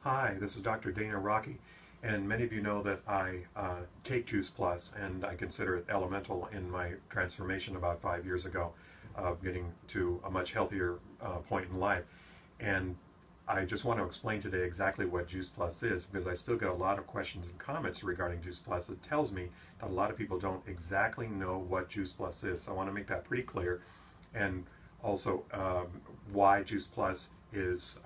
Hi, this is Dr. Dana Rocky, and many of you know that I take Juice Plus, and I consider it elemental in my transformation about 5 years ago of getting to a much healthier point in life. And I just want to explain today exactly what Juice Plus is, because I still get a lot of questions and comments regarding Juice Plus. It tells me that a lot of people don't exactly know what Juice Plus is. So I want to make that pretty clear, and also why Juice Plus is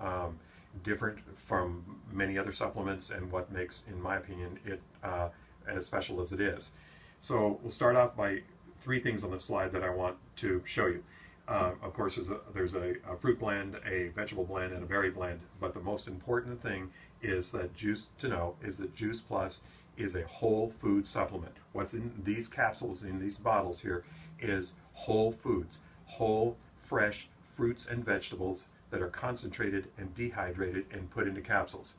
different from many other supplements, and what makes, in my opinion, it as special as it is. So we'll start off by three things on the slide that I want to show you. Of course, there's a fruit blend, a vegetable blend, and a berry blend, but the most important thing is that Juice Plus is a whole food supplement. What's in these capsules, in these bottles here, is whole foods, whole, fresh fruits and vegetables that are concentrated and dehydrated and put into capsules.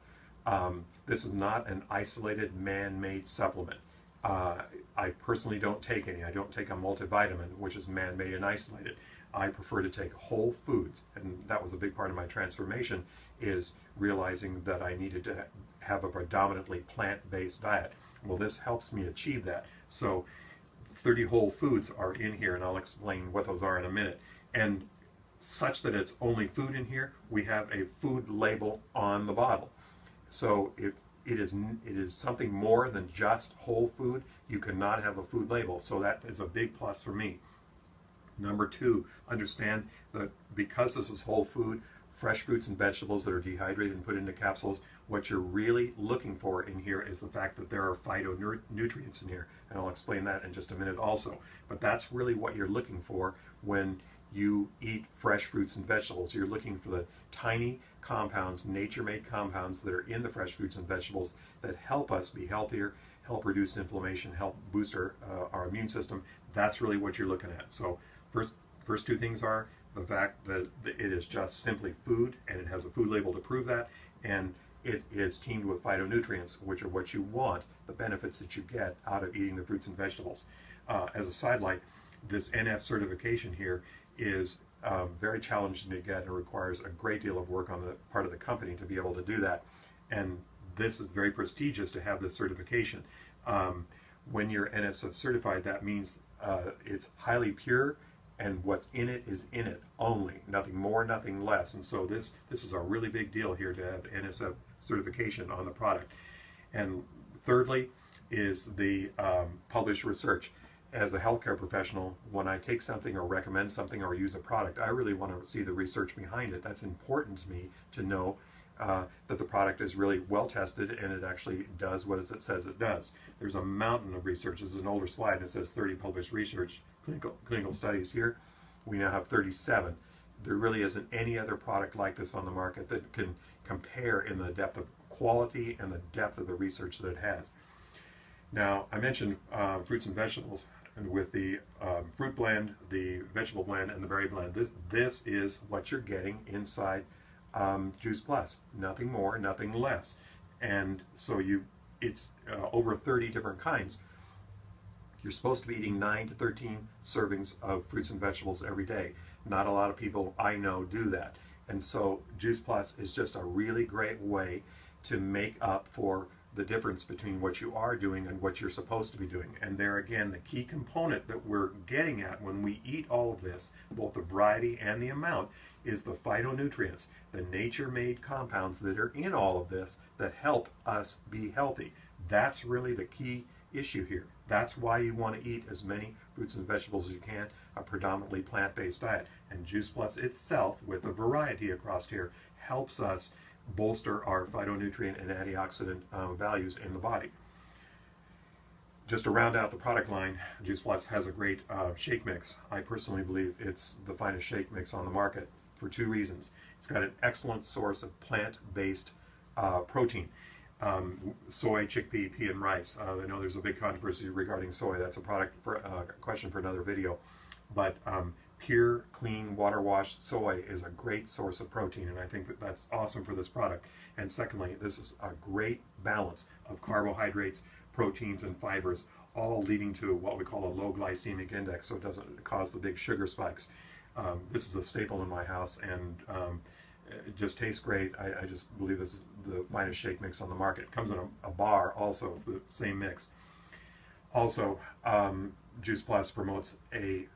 This is not an isolated man-made supplement. I personally don't take any. I don't take a multivitamin, which is man-made and isolated. I prefer to take whole foods, and that was a big part of my transformation, is realizing that I needed to have a predominantly plant-based diet. Well, this helps me achieve that. So 30 whole foods are in here, and I'll explain what those are in a minute. And such that it's only food in here, we have a food label on the bottle. So if it is something more than just whole food, you cannot have a food label. So that is a big plus for me. Number two, understand that because this is whole food, fresh fruits and vegetables that are dehydrated and put into capsules, what you're really looking for in here is the fact that there are phytonutrients in here. And I'll explain that in just a minute also. But that's really what you're looking for when you eat fresh fruits and vegetables. You're looking for the tiny compounds, nature-made compounds that are in the fresh fruits and vegetables that help us be healthier, help reduce inflammation, help boost our immune system. That's really what you're looking at. So first two things are the fact that it is just simply food, and it has a food label to prove that, and it is teamed with phytonutrients, which are what you want, the benefits that you get out of eating the fruits and vegetables. As a sidelight, this NF certification here is very challenging to get and requires a great deal of work on the part of the company to be able to do that. And this is very prestigious to have this certification. When you're NF certified, that means it's highly pure, and what's in it is in it only, nothing more, nothing less. And so this is a really big deal here to have NSF certification on the product. And thirdly is the published research. As a healthcare professional, when I take something or recommend something or use a product, I really want to see the research behind it. That's important to me to know that the product is really well tested and it actually does what it says it does. There's a mountain of research. This is an older slide, and it says 30 published research clinical studies here. We now have 37. There really isn't any other product like this on the market that can compare in the depth of quality and the depth of the research that it has. Now, I mentioned fruits and vegetables, and with the fruit blend, the vegetable blend, and the berry blend, this is what you're getting inside Juice Plus. Nothing more, nothing less. And so it's over 30 different kinds. You're supposed to be eating 9 to 13 servings of fruits and vegetables every day. Not a lot of people I know do that. And so Juice Plus is just a really great way to make up for the difference between what you are doing and what you're supposed to be doing. And there again, the key component that we're getting at when we eat all of this, both the variety and the amount, is the phytonutrients, the nature-made compounds that are in all of this that help us be healthy. That's really the key issue here. That's why you want to eat as many fruits and vegetables as you can, a predominantly plant-based diet. And Juice Plus itself, with the variety across here, helps us bolster our phytonutrient and antioxidant values in the body. Just to round out the product line, Juice Plus has a great shake mix. I personally believe it's the finest shake mix on the market for two reasons. It's got an excellent source of plant-based protein. Soy, chickpea, pea, and rice. I know there's a big controversy regarding soy. That's a question for another video. But pure, clean, water-washed soy is a great source of protein, and I think that that's awesome for this product. And secondly, this is a great balance of carbohydrates, proteins, and fibers, all leading to what we call a low glycemic index, so it doesn't cause the big sugar spikes. This is a staple in my house, and it just tastes great. I just believe this is the finest shake mix on the market. It comes in a bar also. It's the same mix. Also, Juice Plus promotes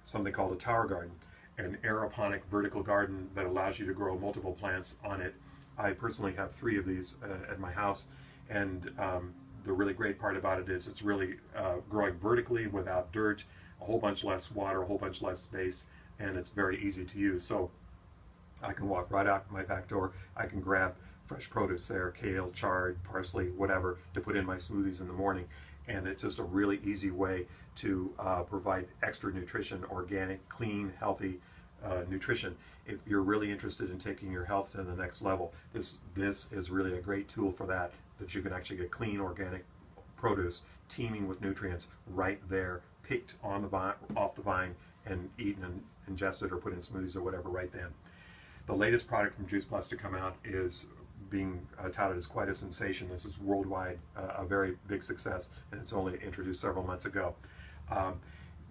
something called a tower garden, an aeroponic vertical garden that allows you to grow multiple plants on it. I personally have 3 of these at my house, and the really great part about it is it's really growing vertically without dirt, a whole bunch less water, a whole bunch less space, and it's very easy to use. So I can walk right out my back door. I can grab fresh produce there, kale, chard, parsley, whatever, to put in my smoothies in the morning. And it's just a really easy way to provide extra nutrition, organic, clean, healthy nutrition. If you're really interested in taking your health to the next level, this is really a great tool for that you can actually get clean, organic produce teeming with nutrients right there, picked on the vine, off the vine, and eaten and ingested or put in smoothies or whatever right then. The latest product from Juice Plus to come out is being touted as quite a sensation. This is worldwide a very big success, and it's only introduced several months ago.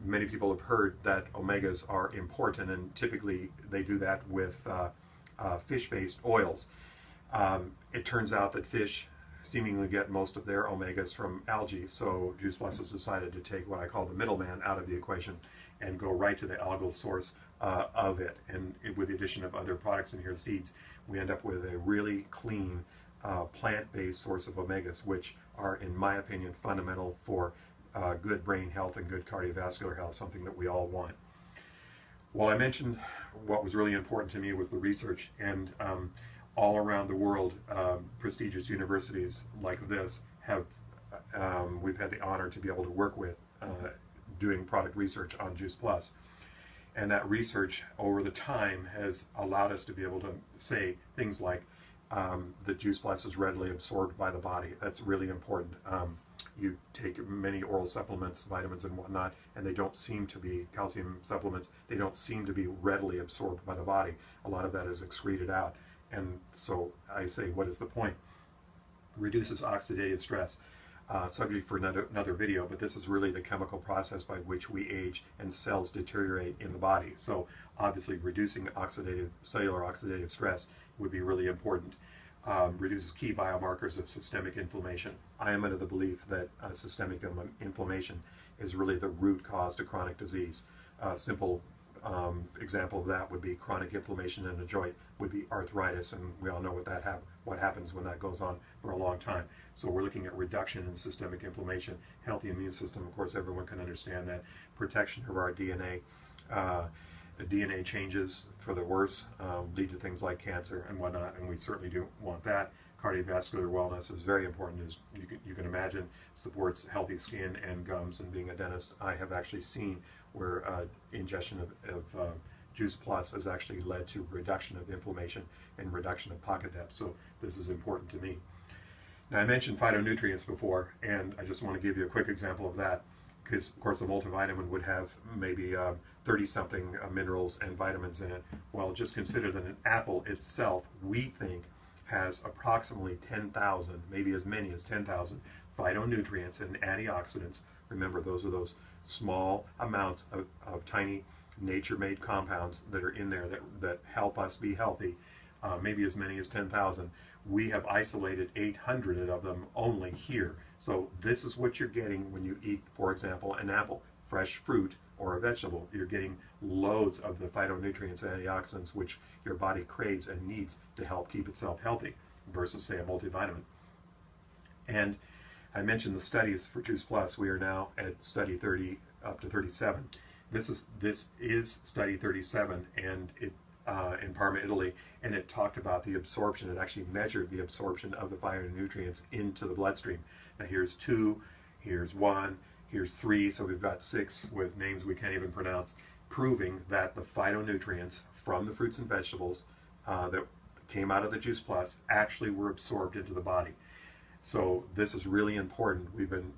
Many people have heard that omegas are important, and typically they do that with fish-based oils. It turns out that fish seemingly get most of their omegas from algae, so Juice Plus has decided to take what I call the middleman out of the equation and go right to the algal source of it. And with the addition of other products in here, seeds, we end up with a really clean plant-based source of omegas, which are, in my opinion, fundamental for good brain health and good cardiovascular health, something that we all want. Well, I mentioned what was really important to me was the research, and all around the world, prestigious universities like this have, we've had the honor to be able to work with doing product research on Juice Plus. And that research over the time has allowed us to be able to say things like that Juice Plus is readily absorbed by the body. That's really important. You take many oral supplements, vitamins and whatnot, and they don't seem to be, calcium supplements, they don't seem to be readily absorbed by the body. A lot of that is excreted out. And so I say, what is the point? Reduces oxidative stress. Subject for another video, but this is really the chemical process by which we age and cells deteriorate in the body. So obviously reducing cellular oxidative stress would be really important. Reduces key biomarkers of systemic inflammation. I am under the belief that systemic inflammation is really the root cause to chronic disease. Simple example of that would be chronic inflammation in a joint, would be arthritis, and we all know what happens when that goes on for a long time. So we're looking at reduction in systemic inflammation, healthy immune system, of course everyone can understand that, protection of our DNA. The DNA changes for the worse lead to things like cancer and whatnot, and we certainly do want that. Cardiovascular wellness is very important, as you can imagine, supports healthy skin and gums, and being a dentist, I have actually seen where ingestion of Juice Plus has actually led to reduction of inflammation and reduction of pocket depth, so this is important to me. Now, I mentioned phytonutrients before, and I just want to give you a quick example of that, because of course a multivitamin would have maybe 30-something minerals and vitamins in it. Well, just consider that an apple itself, we think, has approximately 10,000, maybe as many as 10,000 phytonutrients and antioxidants. Remember, those are those small amounts of tiny nature-made compounds that are in there that help us be healthy, maybe as many as 10,000. We have isolated 800 of them only here. So this is what you're getting when you eat, for example, an apple, fresh fruit, or a vegetable. You're getting loads of the phytonutrients and antioxidants which your body craves and needs to help keep itself healthy, versus, say, a multivitamin. And I mentioned the studies for Juice Plus. We are now at study 30 up to 37. This is study 37, and it in Parma, Italy, and it talked about the absorption. It actually measured the absorption of the phytonutrients into the bloodstream. Now here's 2, here's 1, here's 3, so we've got 6 with names we can't even pronounce, proving that the phytonutrients from the fruits and vegetables that came out of the Juice Plus actually were absorbed into the body. So this is really important. We've been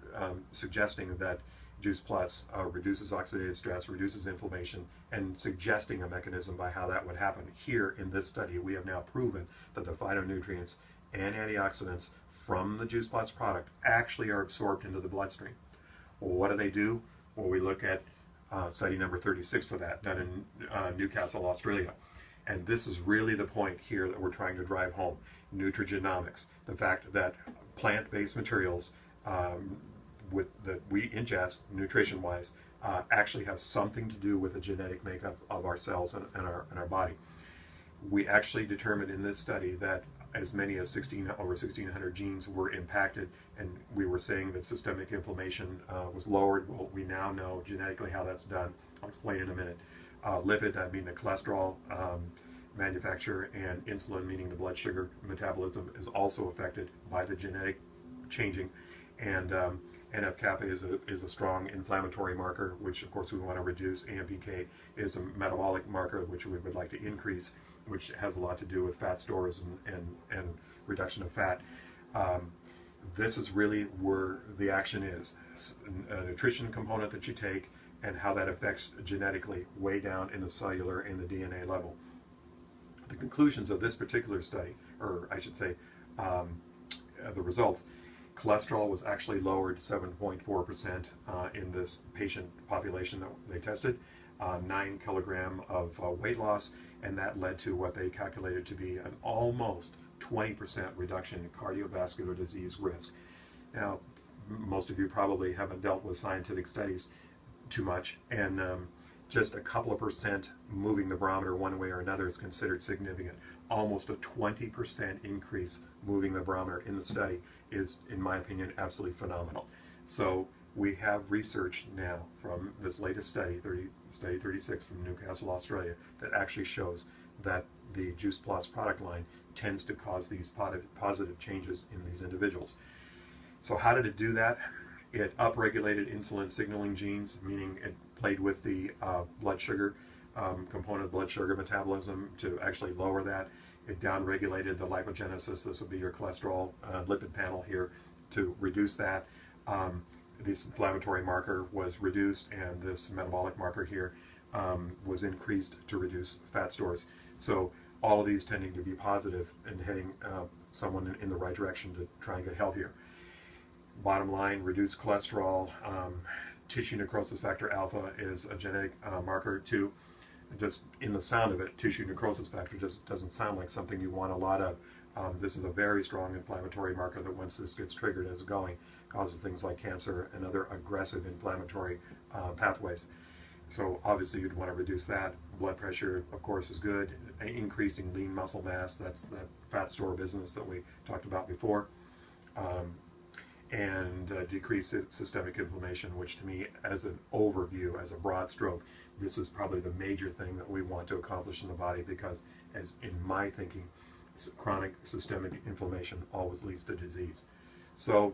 suggesting that Juice Plus reduces oxidative stress, reduces inflammation, and suggesting a mechanism by how that would happen. Here in this study, we have now proven that the phytonutrients and antioxidants from the Juice Plus product actually are absorbed into the bloodstream. Well, what do? Well, we look at study number 36 for that, done in Newcastle, Australia. And this is really the point here that we're trying to drive home. Nutrigenomics, the fact that plant-based materials that we ingest nutrition-wise actually has something to do with the genetic makeup of our cells and our body. We actually determined in this study that as many as over 1,600 genes were impacted, and we were saying that systemic inflammation was lowered. Well, we now know genetically how that's done. I'll explain in a minute. Lipid, I mean the cholesterol manufacture, and insulin, meaning the blood sugar metabolism, is also affected by the genetic changing. And NF-kappa is a strong inflammatory marker, which of course we want to reduce. AMPK is a metabolic marker, which we would like to increase, which has a lot to do with fat stores and reduction of fat. This is really where the action is. A nutrition component that you take and how that affects genetically way down in the cellular and the DNA level. The conclusions of this particular study, or I should say the results, cholesterol was actually lowered 7.4% in this patient population that they tested, 9 kilogram of weight loss, and that led to what they calculated to be an almost 20% reduction in cardiovascular disease risk. Now, most of you probably haven't dealt with scientific studies too much, and just a couple of percent moving the barometer one way or another is considered significant. Almost a 20% increase moving the barometer in the study is, in my opinion, absolutely phenomenal. So we have research now from this latest study, Study 36 from Newcastle, Australia, that actually shows that the Juice Plus product line tends to cause these positive changes in these individuals. So how did it do that? It upregulated insulin signaling genes, meaning it played with the blood sugar component of blood sugar metabolism to actually lower that. It downregulated the lipogenesis, this would be your cholesterol lipid panel here, to reduce that. This inflammatory marker was reduced, and this metabolic marker here was increased to reduce fat stores. So all of these tending to be positive and heading someone in the right direction to try and get healthier. Bottom line, reduced cholesterol. Tissue necrosis factor alpha is a genetic marker too. Just in the sound of it, tissue necrosis factor just doesn't sound like something you want a lot of. This is a very strong inflammatory marker that once this gets triggered and is going, causes things like cancer and other aggressive inflammatory pathways. So obviously you'd want to reduce that. Blood pressure, of course, is good. Increasing lean muscle mass, that's that fat store business that we talked about before. And decrease systemic inflammation, which to me, as an overview, as a broad stroke, this is probably the major thing that we want to accomplish in the body, because, as in my thinking, chronic systemic inflammation always leads to disease. So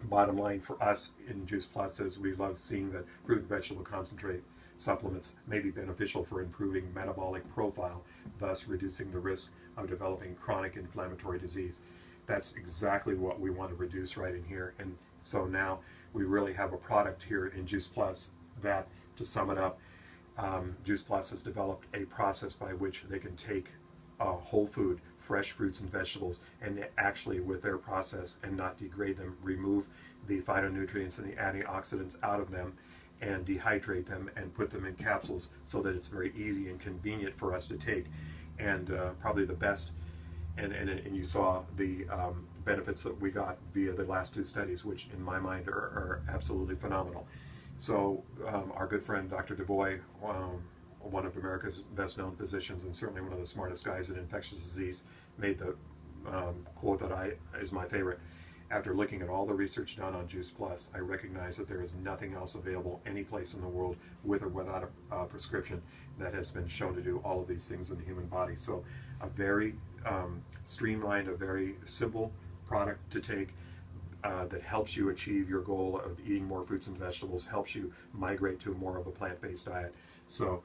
bottom line for us in Juice Plus is we love seeing that fruit and vegetable concentrate supplements may be beneficial for improving metabolic profile, thus reducing the risk of developing chronic inflammatory disease. That's exactly what we want to reduce right in here. And so now we really have a product here in Juice Plus that, to sum it up, Juice Plus has developed a process by which they can take whole food, fresh fruits and vegetables, and actually with their process and not degrade them, remove the phytonutrients and the antioxidants out of them and dehydrate them and put them in capsules so that it's very easy and convenient for us to take. And probably the best, and you saw the benefits that we got via the last two studies, which in my mind are absolutely phenomenal. So our good friend Dr. DuBois, one of America's best known physicians and certainly one of the smartest guys in infectious disease, made the quote that is my favorite. After looking at all the research done on Juice Plus, I recognize that there is nothing else available any place in the world with or without a prescription that has been shown to do all of these things in the human body. So a very streamlined, a very simple product to take that helps you achieve your goal of eating more fruits and vegetables, helps you migrate to more of a plant-based diet. So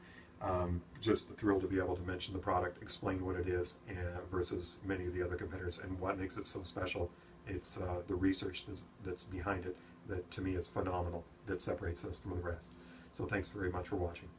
just thrilled to be able to mention the product, explain what it is versus many of the other competitors, and what makes it so special. It's the research that's behind it that to me is phenomenal, that separates us from the rest. So thanks very much for watching.